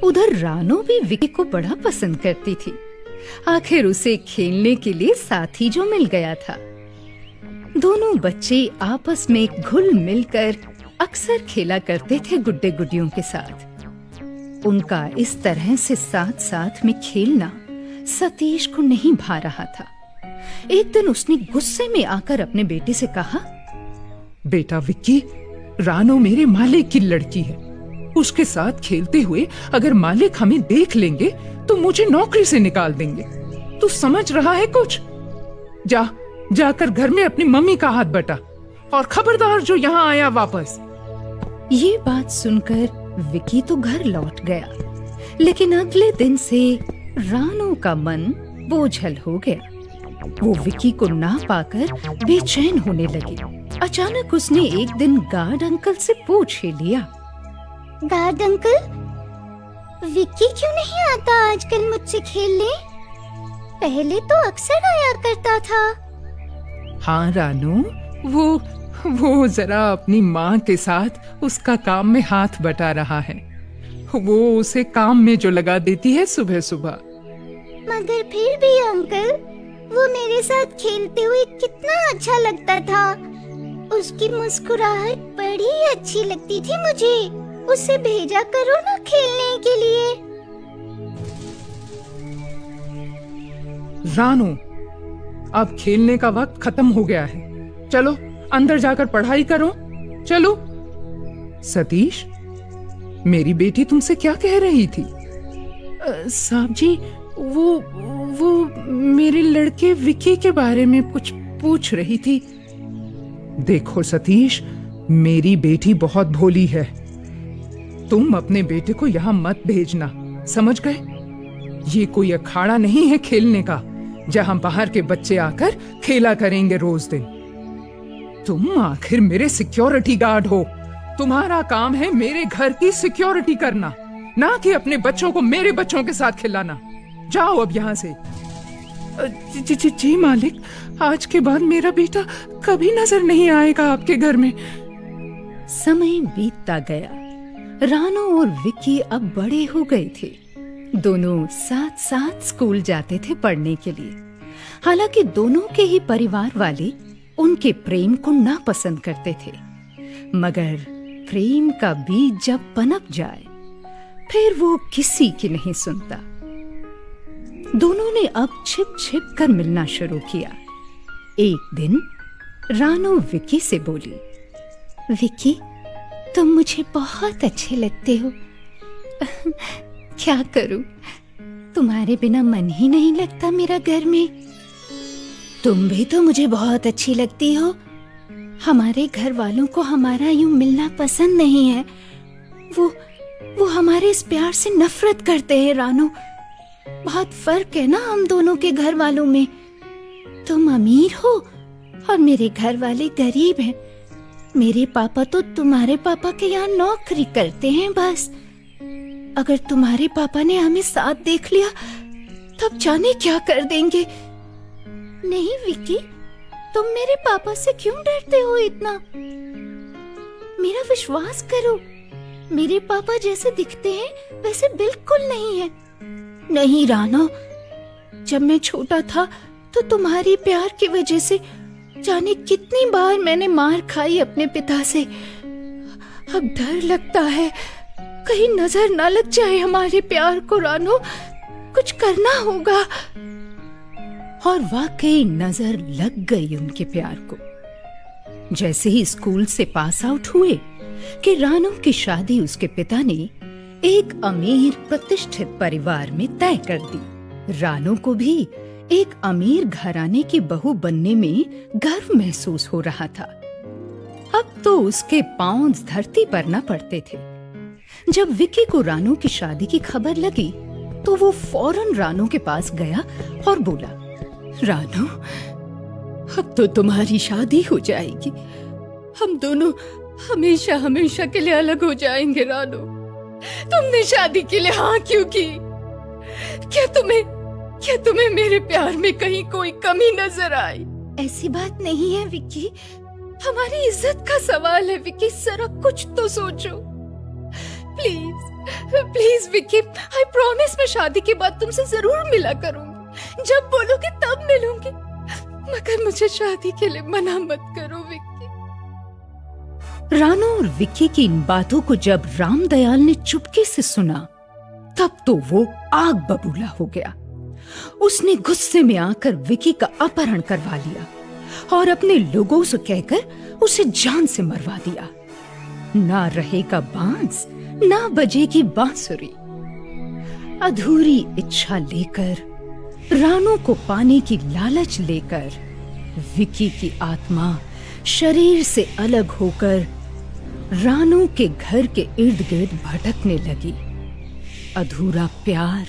उधर रानो भी विकी को बड़ा पसंद करती थी। आखिर उसे खेलने के लिए साथी जो मिल गया था। दोनों बच्चे आपस में घुल मिलकर अक्सर खेला करते थे गुड्डे गुडियों के साथ। उनका इस तरह से साथ साथ में खेलना सतीश को नहीं भा रहा था। एक दिन उसने गुस्से में आकर अपने बेटे से कहा, बेटा विक्की, रानो मेरे मालिक की लड़की है। उसके साथ खेलते हुए अगर मालिक हमें देख लेंगे तो मुझे नौकरी से निकाल देंगे। तू समझ रहा है कुछ? जाकर घर में अपनी मम्मी का हाथ बटा और खबरदार जो यहाँ आया वापस। ये बात सुनकर विकी तो घर लौट गया, लेकिन अगले दिन से रानो का मन बोझल हो गया। वो विकी को ना पाकर बेचैन होने लगी। अचानक उसने एक दिन गार्ड अंकल से पूछ ही लिया, गार्ड अंकल, विक्की क्यों नहीं आता आजकल मुझसे खेलने? पहले तो अक्सर आया करता था। हाँ रानो, वो जरा अपनी माँ के साथ उसका काम में हाथ बटा रहा है। वो उसे काम में जो लगा देती है सुबह सुबह। मगर फिर भी अंकल, वो मेरे साथ खेलते हुए कितना अच्छा लगता था। उसकी मुस्कुराहट बड़ी अच्छी लगती थी मुझे। उसे भेजा करो ना खेलने के लिए। रानो, अब खेलने का वक्त खत्म हो गया है। चलो अंदर जाकर पढ़ाई करो। चलो। सतीश, मेरी बेटी तुमसे क्या कह रही थी? साहब जी, वो मेरे लड़के विकी के बारे में कुछ पूछ रही थी। देखो सतीश, मेरी बेटी बहुत भोली है। तुम अपने बेटे को यहाँ मत भेजना, समझ गए? ये कोई अखाड़ा नहीं है खेलने का, जहाँ बाहर के बच्चे आकर खेला करेंगे रोज दिन। तुम आखिर मेरे सिक्योरिटी गार्ड हो। तुम्हारा काम है मेरे घर की सिक्योरिटी करना, ना कि अपने बच्चों को मेरे बच्चों के साथ खिलाना। जाओ अब यहाँ से। जी मालिक, आज के बाद मेरा बेटा कभी नजर नहीं आएगा आपके घर में। समय बीतता गया। रानो और विक्की अब बड़े हो गए थे। दोनों साथ साथ स्कूल जाते थे पढ़ने के लिए। हालांकि दोनों के ही परिवार वाले उनके प्रेम को नापसंद करते थे, मगर प्रेम का बीज जब पनप जाए फिर वो किसी की नहीं सुनता। दोनों ने अब छिप छिप कर मिलना शुरू किया। एक दिन रानो विक्की से बोली, विक्की, तुम मुझे बहुत अच्छे लगते हो। क्या करूं, तुम्हारे बिना मन ही नहीं लगता मेरा घर में। तुम भी तो मुझे बहुत अच्छी लगती हो। हमारे घर वालों को हमारा यूं मिलना पसंद नहीं है। वो हमारे इस प्यार से नफरत करते हैं रानो। बहुत फर्क है ना हम दोनों के घर वालों में। तुम अमीर हो और मेरे घर वाले गरीब हैं। मेरे पापा तो तुम्हारे पापा के यहाँ नौकरी करते हैं बस। अगर तुम्हारे पापा ने हमें साथ देख लिया तब जाने क्या कर देंगे। नहीं विक्की, तुम मेरे पापा से क्यों डरते हो इतना? मेरा विश्वास करो, मेरे पापा जैसे दिखते हैं वैसे बिल्कुल नहीं है। नहीं रानो, जब मैं छोटा था तो तुम्हारी प्यार की वजह से जाने कितनी बार मैंने मार खाई अपने पिता से। अब डर लगता है कहीं नजर ना लग जाए हमारे प्यार को रानो। कुछ करना होगा। और वाकई नजर लग गई उनके प्यार को। जैसे ही स्कूल से पास आउट हुए कि रानो की शादी उसके पिता ने एक अमीर प्रतिष्ठित परिवार में तय कर दी। रानो को भी एक अमीर घराने की बहू बनने में गर्व महसूस हो रहा था। अब तो उसके पांव धरती पर न पड़ते थे। जब विक्की को रानो की शादी की खबर लगी तो वो फौरन रानो के पास गया और बोला, रानो, अब तो तुम्हारी शादी हो जाएगी। हम दोनों हमेशा हमेशा के लिए अलग हो जाएंगे रानो। तुमने शादी के लिए हाँ क्यों की? क्या तुम्हें मेरे प्यार में कहीं कोई कमी नजर आई? ऐसी बात नहीं है विक्की, हमारी इज्जत का सवाल है विक्की, जरा कुछ तो सोचो। Please please Vicky, I promise मैं शादी के बाद तुमसे जरूर मिला करूंगी। जब बोलोगे तब मिलूंगी, मगर मुझे शादी के लिए मना मत करो विक्की। रानू और विक्की की इन बातों को जब रामदयाल ने चुपके से सुना, तब तो वो आग बबूला हो गया। उसने गुस्से में आकर विक्की का अपहरण करवा लिया और अपने लोगों से कहकर उसे जान से मरवा दिया। ना रहेगा बांस, ना बजेगी बांसुरी। अधूरी इच्छा लेकर, रानू को पाने की लालच लेकर, विक्की की आत्मा शरीर से अलग होकर रानू के घर के इर्द गिर्द भटकने लगी। अधूरा प्यार,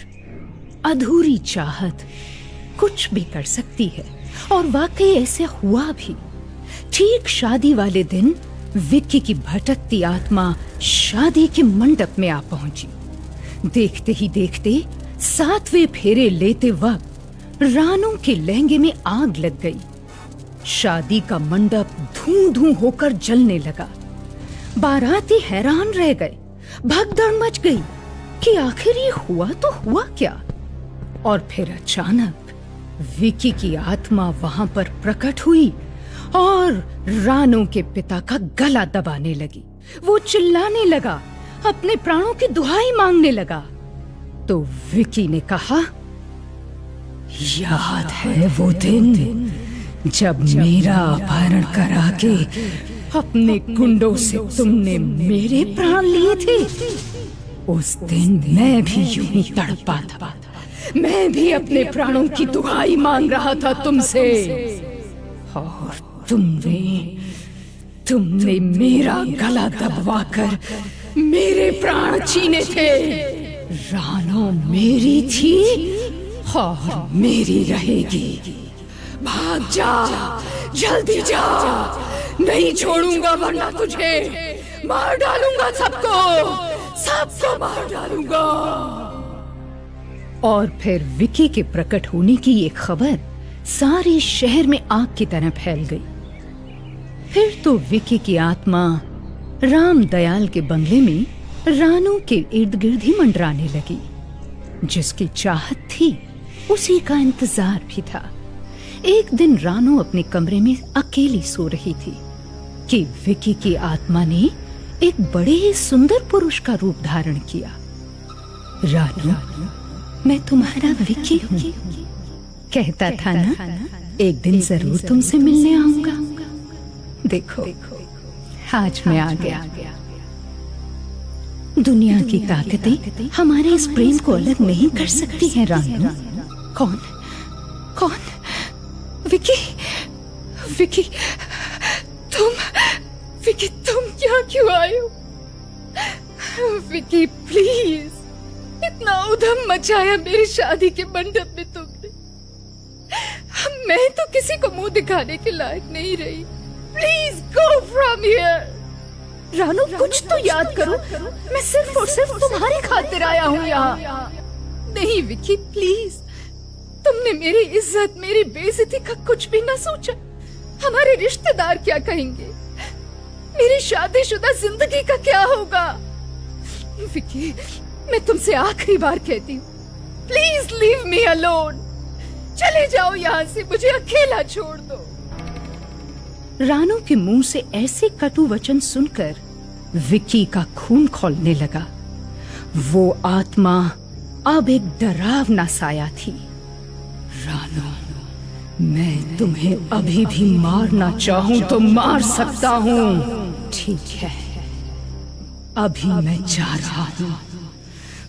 अधूरी चाहत कुछ भी कर सकती है, और वाकई ऐसे हुआ भी। ठीक शादी वाले दिन विक्की की भटकती आत्मा शादी के मंडप में आ पहुंची। देखते ही देखते 7वें फेरे लेते वक्त रानू के लहंगे में आग लग गई। शादी का मंडप धूं धूं होकर जलने लगा। बाराती हैरान रह गए, भगदड़ मच गई कि आखिर ये हुआ तो हुआ क्या। और फिर अचानक विक्की की आत्मा वहां पर प्रकट हुई और रानू के पिता का गला दबाने लगी। वो चिल्लाने लगा, अपने प्राणों की दुहाई मांगने लगा। तो विक्की ने कहा, याद है वो दिन जब मेरा अपहरण करा के अपने गुंडों से तुमने मेरे प्राण लिए थे? उस दिन मैं भी यूं ही तड़पा था। मैं भी अपने प्राणों की दुहाई मांग रहा था तुमसे, और तुमने मेरा गला दबवाकर मेरे प्राण छीने थे। रानू मेरी थी और मेरी रहेगी। भाग जा, जल्दी जा, नहीं छोड़ूंगा, वरना तुझे मार डालूंगा। सबको मार डालूंगा। और फिर विक्की के प्रकट होने की ये खबर सारे शहर में आग की तरह फैल गई। फिर तो विक्की की आत्मा रामदयाल के बंगले में रानू के इर्द गिर्द ही मंडराने लगी। जिसकी चाहत थी उसी का इंतजार भी था। एक दिन रानू अपने कमरे में अकेली सो रही थी कि विक्की की आत्मा ने एक बड़े ही सुंदर पुरुष का रूप धारण किया। रानू, मैं तुम्हारा विक्की हूँ। कहता था ना, एक दिन जरूर तुमसे मिलने आऊंगा। देखो, आज मैं आ गया। दुनिया की ताकतें हमारे इस प्रेम को अलग नहीं कर सकती हैं रानू। कौन? विक्की, तुम यहाँ क्यों आए हो? विक्की प्लीज, इतना उधम मचाया मेरी शादी के मंडप में तुमने। मैं तो किसी को मुंह दिखाने के लायक नहीं रही। Please go from here. Ranu, कुछ तो याद करो, मैं सिर्फ और सिर्फ तुम्हारी खातिर आया हूँ यहाँ। नहीं विक्की प्लीज, तुमने मेरी इज्जत, मेरी बेइज्जती का कुछ भी ना सोचा। हमारे रिश्तेदार क्या कहेंगे? मेरी शादीशुदा जिंदगी का क्या होगा? विक्की, मैं तुमसे आखिरी बार कहती हूँ, प्लीज लीव मी अलोन। चले जाओ यहाँ से, मुझे अकेला छोड़ दो। रानू के मुंह से ऐसे कटु वचन सुनकर विक्की का खून खौलने लगा। वो आत्मा अब एक डरावना साया थी। रानू, मैं तुम्हें अभी भी मारना चाहूं तो मार सकता हूं। ठीक है, अभी मैं जा रहा हूं,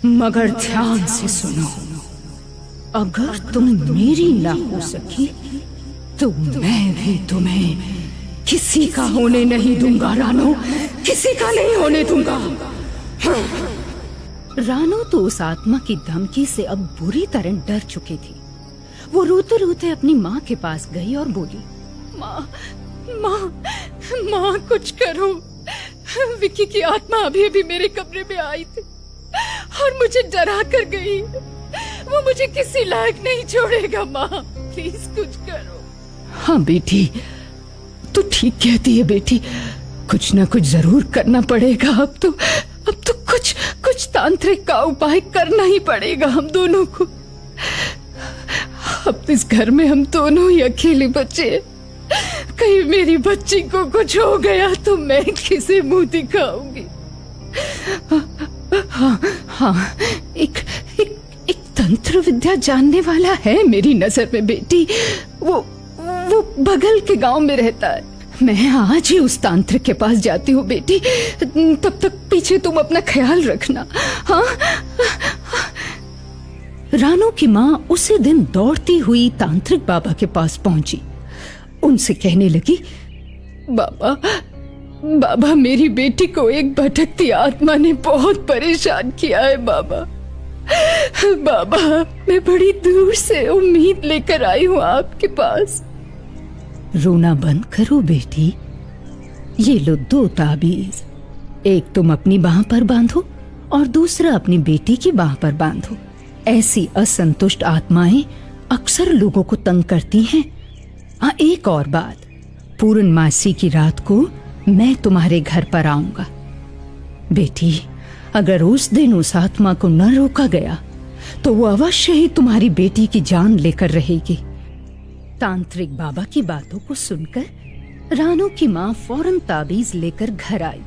मगर ध्यान से सुनो। अगर तुम मेरी ना हो सकी तो मैं भी तुम्हें किसी का होने नहीं दूंगा। रानू, किसी का नहीं होने दूंगा। रानू तो उस आत्मा की धमकी से अब बुरी तरह डर चुकी थी। वो रोते रोते अपनी माँ के पास गई और बोली, माँ कुछ करो। विक्की की आत्मा अभी मेरे कमरे में आई थी और मुझे डरा कर गई। वो मुझे किसी लायक नहीं छोड़ेगा। माँ प्लीज कुछ करो। हाँ बेटी, तू ठीक कहती है बेटी, कुछ ना कुछ जरूर करना पड़ेगा। अब तो कुछ तांत्रिक का उपाय करना ही पड़ेगा हम दोनों को। अब इस घर में हम दोनों ही अकेले बचे हैं। कहीं मेरी बच्ची को कुछ हो गया तो मैं किसे मुंह दिखाऊंगी। हाँ, एक तंत्र विद्या जानने वाला है मेरी नजर में बेटी। वो बगल के गांव में रहता है। मैं आज ही उस तांत्रिक के पास जाती हूँ बेटी। तब तक पीछे तुम अपना ख्याल रखना। हाँ। रानू की माँ उसी दिन दौड़ती हुई तांत्रिक बाबा के पास पहुंची। उनसे कहने लगी, बाबा मेरी बेटी को एक भटकती आत्मा ने बहुत परेशान किया है। बाबा मैं बड़ी दूर से उम्मीद लेकर आई हूँ आपके पास। रोना बंद करो बेटी। ये लो 2 ताबीज, एक तुम अपनी बाह पर बांधो और दूसरा अपनी बेटी की बाह पर बांधो। ऐसी असंतुष्ट आत्माएं अक्सर लोगों को तंग करती हैं। हाँ, एक और बात, पूर्णमासी की रात को मैं तुम्हारे घर पर आऊंगा। बेटी, अगर उस दिन उस आत्मा को न रोका गया तो वो अवश्य ही तुम्हारी बेटी की जान लेकर रहेगी। तांत्रिक बाबा की बातों को सुनकर रानू की माँ फौरन ताबीज लेकर घर आई।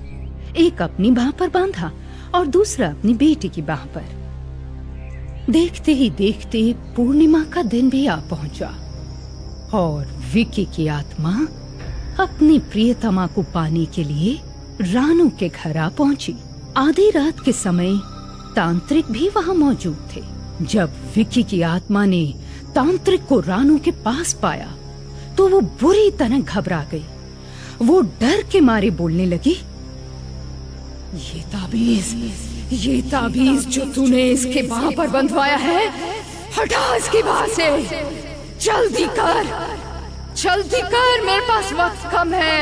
एक अपनी बाह पर बांधा और दूसरा अपनी बेटी की बाह पर। देखते ही देखते पूर्णिमा का दिन भी आ पहुंचा और विकी की आत्मा अपनी प्रियतमा को पाने के लिए रानू के घर आ पहुंची। आधी रात के समय तांत्रिक भी वहां मौजूद थे। जब विकी की आत्मा ने तांत्रिक को रानू के पास पाया तो वो बुरी तरह घबरा गई। वो डर के मारे बोलने लगी, ये ताबीज जो तूने इसके बाह पर बंधवाया है, हटा इसकी बाह से। जल्दी कर, मेरे पास वक्त कम है।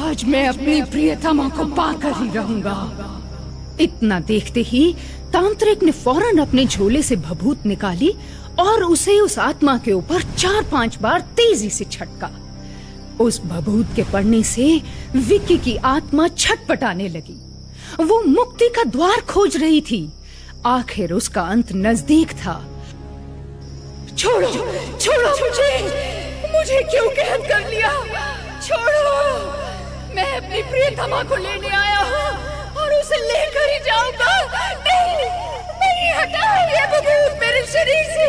आज मैं अपनी प्रियतमा को पाकर ही रहूंगा। इतना देखते ही तांत्रिक ने फौरन अपने झोले से भभूत निकाली और उसे उस आत्मा के ऊपर 4-5 बार तेजी से छटका। उस भभूत के पड़ने से विक्की की आत्मा छटपटाने लगी। वो मुक्ति का द्वार खोज रही थी। आखिर उसका अंत नजदीक था। छोड़ो मुझे क्यों कैद कर लिया? छोड़ो, मैं अपनी प्रियतमा को लेने आया हूँ और उसे लेकर ही जाऊंगा। नहीं, हटाओ ये भभूत मेरे शरीर से।